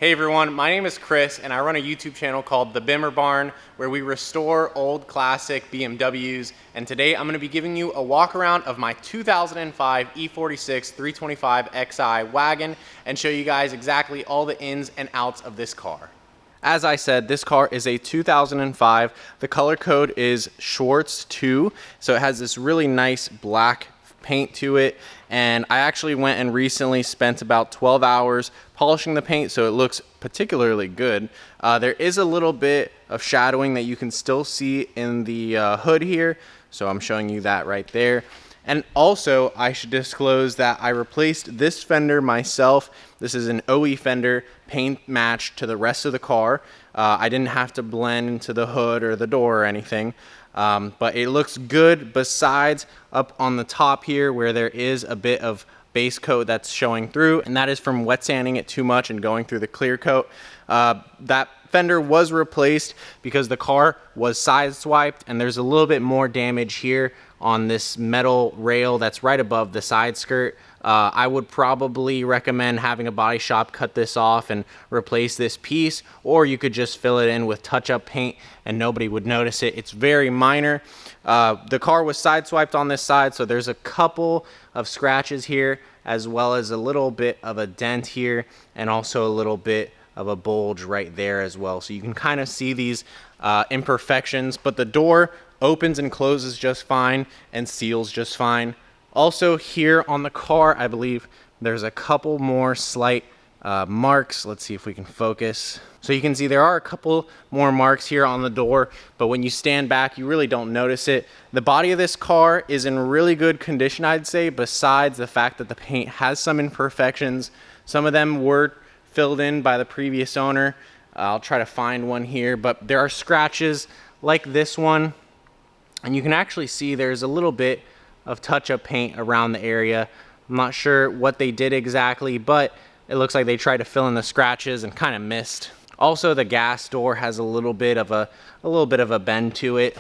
Hey everyone, my name is Chris and I run a YouTube channel called The Bimmer Barn where we restore old classic BMWs, and today I'm going to be giving you a walk around of my 2005 E46 325xi wagon and show you guys exactly all the ins and outs of this car. As I said, this car is a 2005. The color code is Schwarz 2, so it has this really nice black paint to it, and I actually went and recently spent about 12 hours polishing the paint, so it looks particularly good. There is a little bit of shadowing that you can still see in the hood here, so I'm showing you that right there. And also, I should disclose that I replaced this fender myself. This is an OE fender, paint matched to the rest of the car. I didn't have to blend into the hood or the door or anything. But it looks good, besides up on the top here where there is a bit of base coat that's showing through, and that is from wet sanding it too much and going through the clear coat. That fender was replaced because the car was side swiped, and there's a little bit more damage here on this metal rail that's right above the side skirt. I would probably recommend having a body shop cut this off and replace this piece, or you could just fill it in with touch-up paint and nobody would notice it. It's very minor. The car was side swiped on this side, so there's a couple of scratches here, as well as a little bit of a dent here, and also a little bit of a bulge right there as well. So you can kind of see these imperfections, but the door opens and closes just fine and seals just fine. Also here on the car, I believe there's a couple more slight marks. Let's see if we can focus. So you can see there are a couple more marks here on the door, but when you stand back, you really don't notice it. The body of this car is in really good condition, I'd say, besides the fact that the paint has some imperfections. Some of them were filled in by the previous owner. I'll try to find one here, but there are scratches like this one, and you can actually see there's a little bit of touch-up paint around the area. I'm not sure what they did exactly, but it looks like they tried to fill in the scratches and kind of missed. Also, the gas door has a little bit of a bend to it.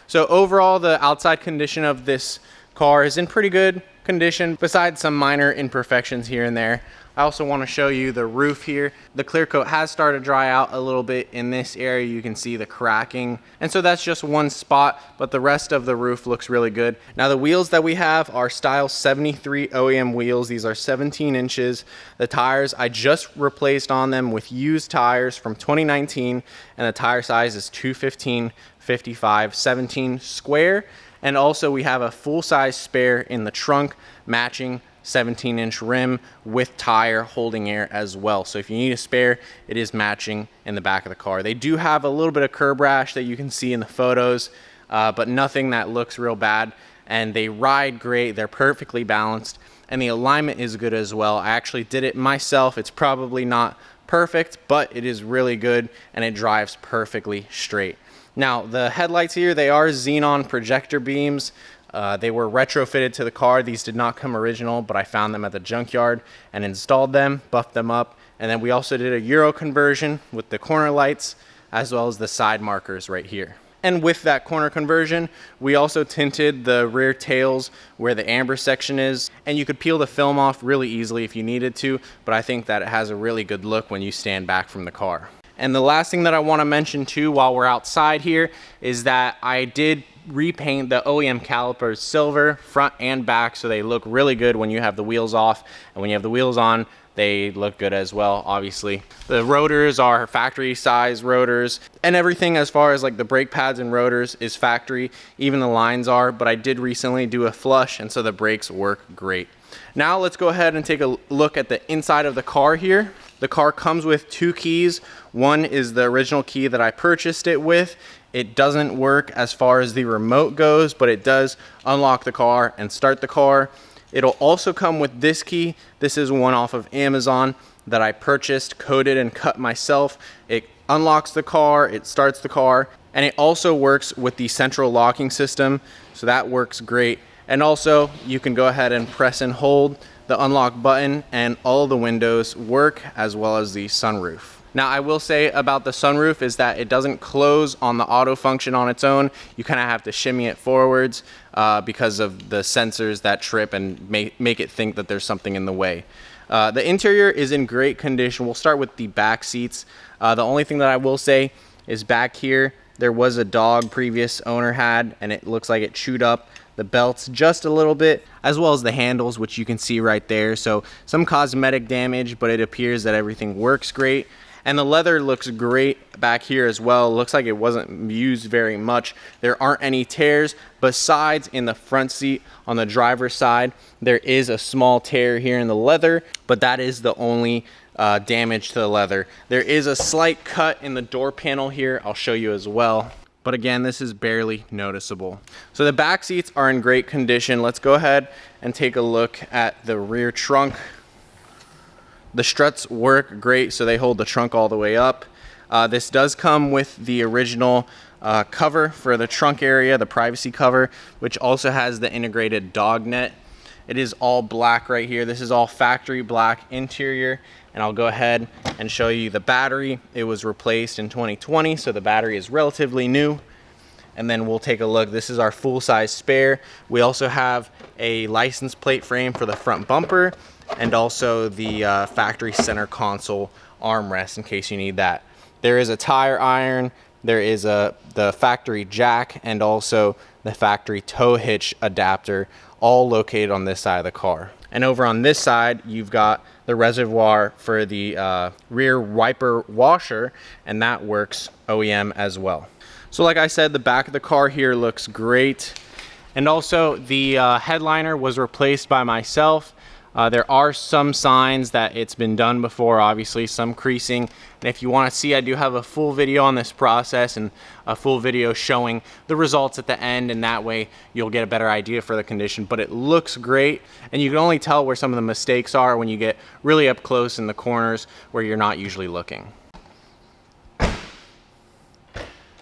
So overall, the outside condition of this car is in pretty good condition, besides some minor imperfections here and there. I also want to show you the roof here. The clear coat has started to dry out a little bit in this area. You can see the cracking, and so that's just one spot, but the rest of the roof looks really good. Now the wheels that we have are style 73 OEM wheels. These are 17 inches. The tires, I just replaced on them with used tires from 2019, and the tire size is 215/55 17 square. And also we have a full-size spare in the trunk, matching 17-inch rim with tire holding air as well. So if you need a spare, it is matching in the back of the car. They do have a little bit of curb rash that you can see in the photos, but nothing that looks real bad. And they ride great. They're perfectly balanced, and the alignment is good as well. I actually did it myself. It's probably not perfect, but it is really good, and it drives perfectly straight. Now, the headlights here, they are xenon projector beams. They were retrofitted to the car. These did not come original, but I found them at the junkyard and installed them, buffed them up. And then we also did a Euro conversion with the corner lights, as well as the side markers right here. And with that corner conversion, we also tinted the rear tails where the amber section is. And you could peel the film off really easily if you needed to, but I think that it has a really good look when you stand back from the car. And the last thing that I want to mention too while we're outside here is that I did repaint the OEM calipers silver front and back, so they look really good when you have the wheels off, and when you have the wheels on, they look good as well. Obviously the rotors are factory size rotors, and everything as far as like the brake pads and rotors is factory, even the lines are, but I did recently do a flush, and so the brakes work great. Now let's go ahead and take a look at the inside of the car here. The car comes with two keys. One is the original key that I purchased it with. It doesn't work as far as the remote goes, but it does unlock the car and start the car. It'll also come with this key. This is one off of Amazon that I purchased, coded, and cut myself. It unlocks the car, it starts the car, and it also works with the central locking system, so that works great. And also, you can go ahead and press and hold the unlock button, and all the windows work, as well as the sunroof. Now, I will say about the sunroof is that it doesn't close on the auto function on its own. You kind of have to shimmy it forwards because of the sensors that trip and make it think that there's something in the way. The interior is in great condition. We'll start with the back seats. The only thing that I will say is back here, there was a dog previous owner had, and it looks like it chewed up the belts just a little bit, as well as the handles, which you can see right there. So some cosmetic damage, but it appears that everything works great. And the leather looks great back here as well. It looks like it wasn't used very much. There aren't any tears. Besides, in the front seat on the driver's side, there is a small tear here in the leather, but that is the only damage to the leather. There is a slight cut in the door panel here. I'll show you as well. But again, this is barely noticeable. So the back seats are in great condition. Let's go ahead and take a look at the rear trunk. The struts work great, so they hold the trunk all the way up. This does come with the original cover for the trunk area, the privacy cover, which also has the integrated dog net. It is all black right here. This is all factory black interior. And I'll go ahead and show you the battery. It was replaced in 2020, so the battery is relatively new. And then we'll take a look. This is our full-size spare. We also have a license plate frame for the front bumper, and also the factory center console armrest in case you need that. There is a tire iron, there is the factory jack, and also the factory tow hitch adapter, all located on this side of the car. And over on this side, you've got the reservoir for the rear wiper washer, and that works OEM as well. So like I said, the back of the car here looks great. And also the headliner was replaced by myself. There are some signs that it's been done before, obviously some creasing. And if you want to see, I do have a full video on this process and a full video showing the results at the end, and that way you'll get a better idea for the condition. But it looks great, and you can only tell where some of the mistakes are when you get really up close in the corners where you're not usually looking.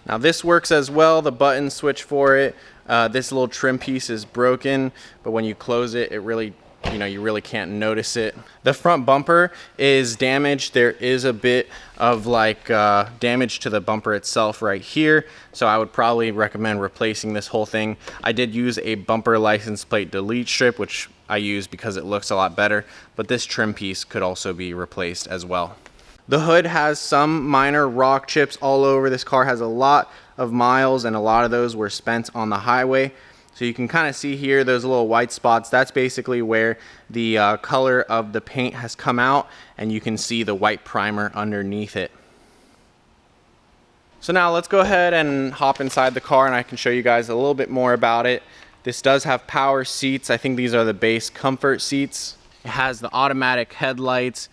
Now this works as well, the button switch for it. This little trim piece is broken, but when you close it, it really, you really can't notice it. The front bumper is damaged. There is a bit of damage to the bumper itself right here. So I would probably recommend replacing this whole thing. I did use a bumper license plate delete strip, which I use because it looks a lot better, but this trim piece could also be replaced as well. The hood has some minor rock chips all over. This car has a lot of miles, and a lot of those were spent on the highway. So you can kind of see here those little white spots. That's basically where the color of the paint has come out, and you can see the white primer underneath it. So now let's go ahead and hop inside the car, and I can show you guys a little bit more about it. This does have power seats. I think these are the base comfort seats. It has the automatic headlights,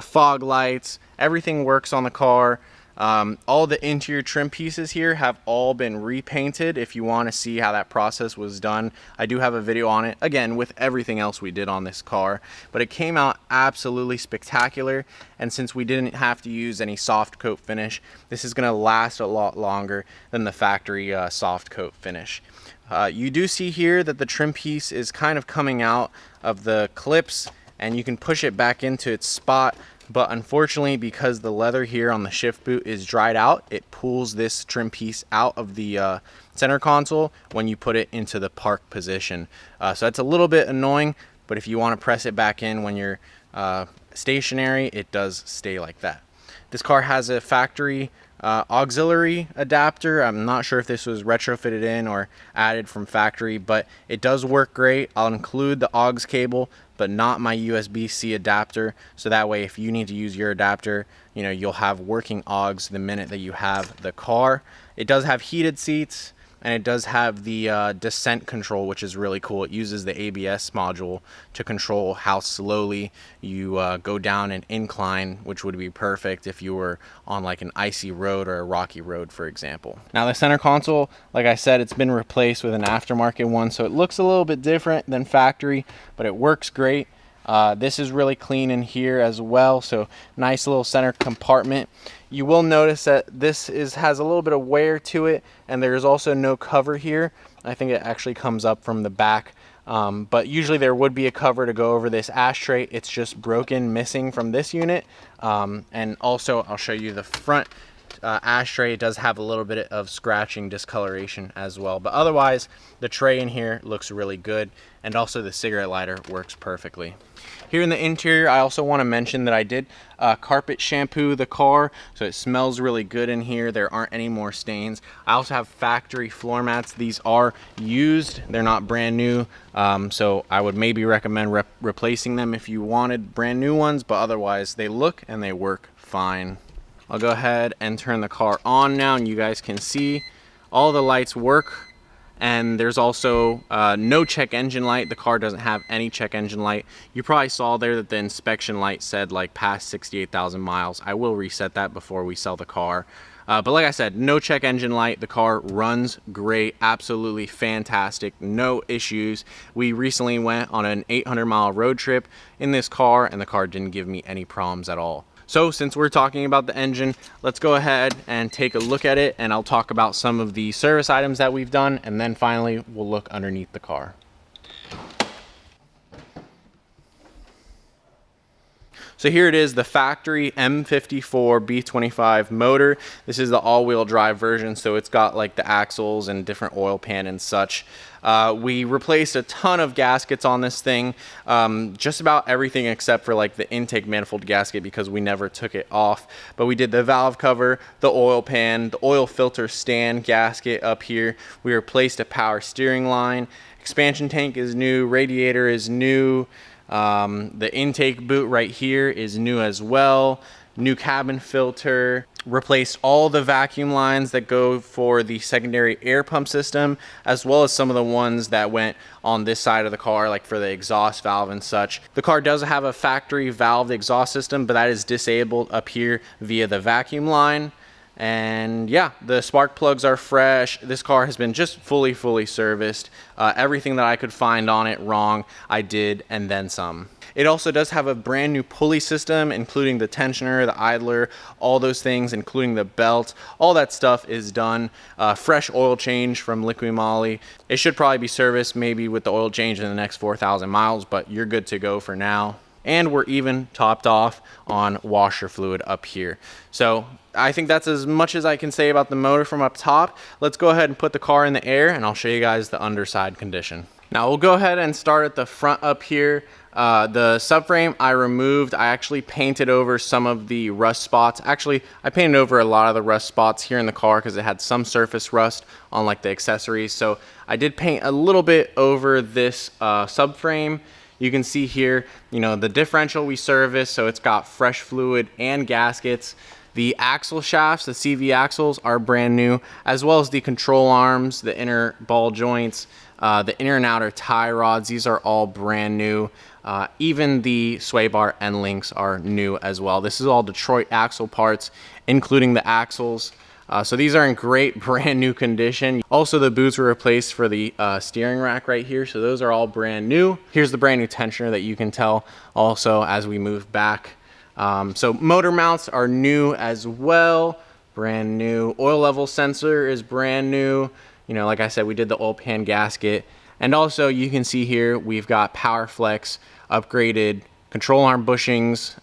fog lights. Everything works on the car. All the interior trim pieces here have all been repainted. If you want to see how that process was done, I do have a video on it, again, with everything else we did on this car. But it came out absolutely spectacular, and since we didn't have to use any soft coat finish, this is going to last a lot longer than the factory soft coat finish. You do see here that the trim piece is kind of coming out of the clips, and you can push it back into its spot. But unfortunately, because the leather here on the shift boot is dried out, it pulls this trim piece out of the center console when you put it into the park position. So that's a little bit annoying, but if you want to press it back in when you're stationary, it does stay like that. This car has a factory auxiliary adapter. I'm not sure if this was retrofitted in or added from factory, but it does work great. I'll include the aux cable, but not my USB-C adapter, so that way if you need to use your adapter, you'll have working aux the minute that you have the car. It does have heated seats, and it does have the descent control, which is really cool. It uses the ABS module to control how slowly you go down an incline, which would be perfect if you were on like an icy road or a rocky road, for example. Now the center console, like I said, it's been replaced with an aftermarket one, so it looks a little bit different than factory, but it works great. This is really clean in here as well, so nice little center compartment. You will notice that this has a little bit of wear to it, and there is also no cover here. I think it actually comes up from the back, but usually there would be a cover to go over this ashtray. It's just broken, missing from this unit. And also I'll show you the front ashtray does have a little bit of scratching discoloration as well, but otherwise the tray in here looks really good, and also the cigarette lighter works perfectly. Here in the interior, I also want to mention that I did carpet shampoo the car, so it smells really good in here. There aren't any more stains. I also have factory floor mats. These are used, they're not brand new, so I would maybe recommend replacing them if you wanted brand new ones, but otherwise they look and they work fine. I'll go ahead and turn the car on now, and you guys can see all the lights work. And there's also no check engine light. The car doesn't have any check engine light. You probably saw there that the inspection light said like past 68,000 miles. I will reset that before we sell the car. But like I said, no check engine light. The car runs great, absolutely fantastic, no issues. We recently went on an 800-mile road trip in this car, and the car didn't give me any problems at all. So since we're talking about the engine, let's go ahead and take a look at it, and I'll talk about some of the service items that we've done, and then finally we'll look underneath the car. So here it is, the factory M54 B25 motor. This is the all-wheel drive version, so it's got like the axles and different oil pan and such. We replaced a ton of gaskets on this thing, just about everything except for like the intake manifold gasket, because we never took it off. But we did the valve cover, the oil pan, the oil filter stand gasket up here. We replaced a power steering line. Expansion tank is new, radiator is new. The intake boot right here is new as well. New cabin filter. Replaced all the vacuum lines that go for the secondary air pump system, as well as some of the ones that went on this side of the car, like for the exhaust valve and such. The car does have a factory valved exhaust system, but that is disabled up here via the vacuum line. And yeah, the spark plugs are fresh. This car has been just fully serviced. Everything that I could find on it wrong, I did, and then some. It also does have a brand new pulley system, including the tensioner, the idler, all those things, including the belt. All that stuff is done. Fresh oil change from Liqui Moly. It should probably be serviced maybe with the oil change in the next 4,000 miles, but you're good to go for now. And we're even topped off on washer fluid up here. So I think that's as much as I can say about the motor from up top. Let's go ahead and put the car in the air, and I'll show you guys the underside condition. Now we'll go ahead and start at the front up here. The subframe I removed. I actually painted over some of the rust spots. Actually, I painted over a lot of the rust spots here in the car because it had some surface rust on like the accessories. So I did paint a little bit over this subframe. You can see here, you know, the differential we serviced, so it's got fresh fluid and gaskets. The axle shafts, the CV axles, are brand new, as well as the control arms, the inner ball joints, the inner and outer tie rods. These are all brand new. Even the sway bar end links are new as well. This is all Detroit axle parts, including the axles. So these are in great brand new condition. Also, the boots were replaced for the steering rack right here, so those are all brand new. Here's the brand new tensioner that you can tell also as we move back. So motor mounts are new as well, brand new. Oil level sensor is brand new. You know, like I said, we did the oil pan gasket. And also you can see here we've got PowerFlex upgraded control arm bushings,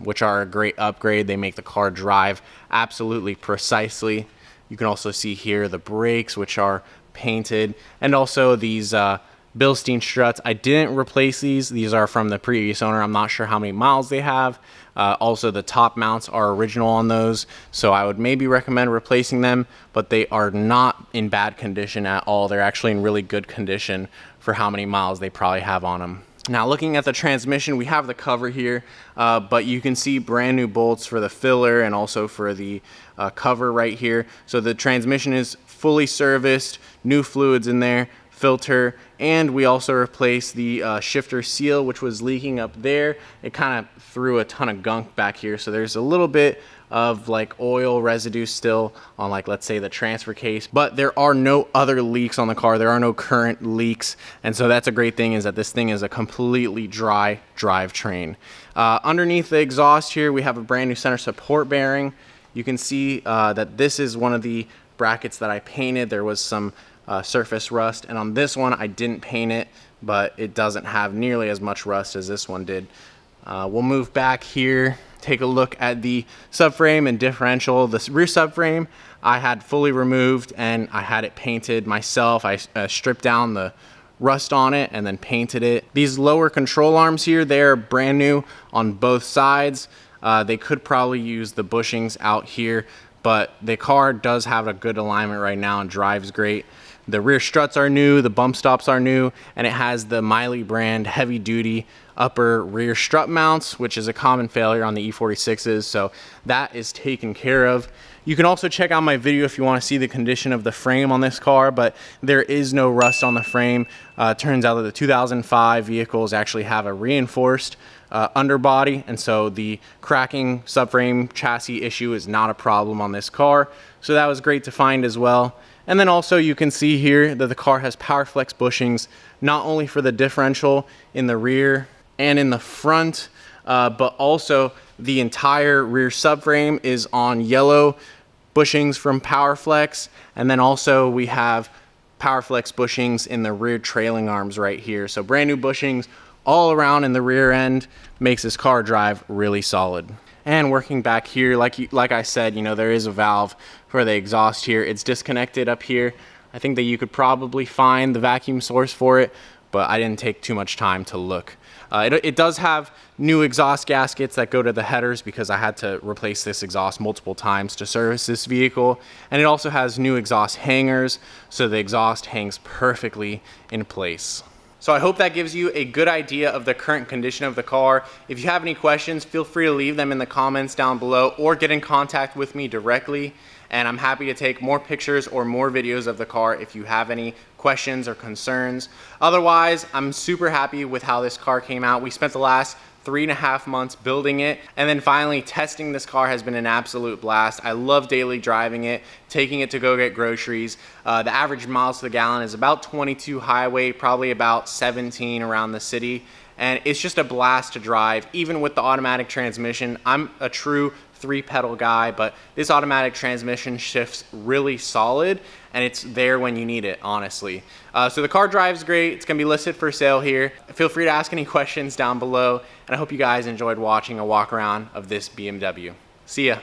which are a great upgrade. They make the car drive absolutely precisely. You can also see here the brakes, which are painted, and also these Bilstein struts. I didn't replace these. These are from the previous owner. I'm not sure how many miles they have. Also, the top mounts are original on those, so I would maybe recommend replacing them, but they are not in bad condition at all. They're actually in really good condition for how many miles they probably have on them. Now, looking at the transmission, we have the cover here, but you can see brand new bolts for the filler and also for the cover right here. So the transmission is fully serviced, new fluids in there, filter, and we also replaced the shifter seal, which was leaking up there. It kind of threw a ton of gunk back here, so there's a little bit of like oil residue still on, like, let's say the transfer case, but there are no other leaks on the car. There are no current leaks, and so that's a great thing, is that this thing is a completely dry drivetrain. Underneath the exhaust here, we have a brand new center support bearing. You can see that this is one of the brackets that I painted. There was some surface rust, and on this one I didn't paint it, but it doesn't have nearly as much rust as this one did. We'll move back here take a look at the subframe and differential. The rear subframe I had fully removed and I had it painted myself. I stripped down the rust on it and then painted it. These lower control arms here, they're brand new on both sides. They could probably use the bushings out here, but the car does have a good alignment right now and drives great. The rear struts are new, the bump stops are new, and it has the Miley brand heavy duty upper rear strut mounts, which is a common failure on the E46s, so that is taken care of. You can also check out my video if you want to see the condition of the frame on this car, but there is no rust on the frame. Turns out that the 2005 vehicles actually have a reinforced underbody, and so the cracking subframe chassis issue is not a problem on this car. So that was great to find as well. And then also you can see here that the car has PowerFlex bushings, not only for the differential in the rear and in the front, but also the entire rear subframe is on yellow bushings from PowerFlex. And then also we have PowerFlex bushings in the rear trailing arms right here. So brand new bushings all around in the rear end, makes this car drive really solid. And working back here, like I said, you know, there is a valve for the exhaust here. It's disconnected up here. I think that you could probably find the vacuum source for it, but I didn't take too much time to look. It does have new exhaust gaskets that go to the headers because I had to replace this exhaust multiple times to service this vehicle. And it also has new exhaust hangers, so the exhaust hangs perfectly in place. So I hope that gives you a good idea of the current condition of the car. If you have any questions, feel free to leave them in the comments down below or get in contact with me directly. And I'm happy to take more pictures or more videos of the car if you have any questions or concerns. Otherwise, I'm super happy with how this car came out. We spent the last 3.5 months building it, and then finally testing this car has been an absolute blast. I love daily driving it, taking it to go get groceries. The average miles to the gallon is about 22 highway, probably about 17 around the city, and it's just a blast to drive, even with the automatic transmission. I'm a true 3-pedal guy, but this automatic transmission shifts really solid, and it's there when you need it, honestly. So the car drives great. It's gonna be listed for sale here. Feel free to ask any questions down below, and I hope you guys enjoyed watching a walk around of this BMW. See ya.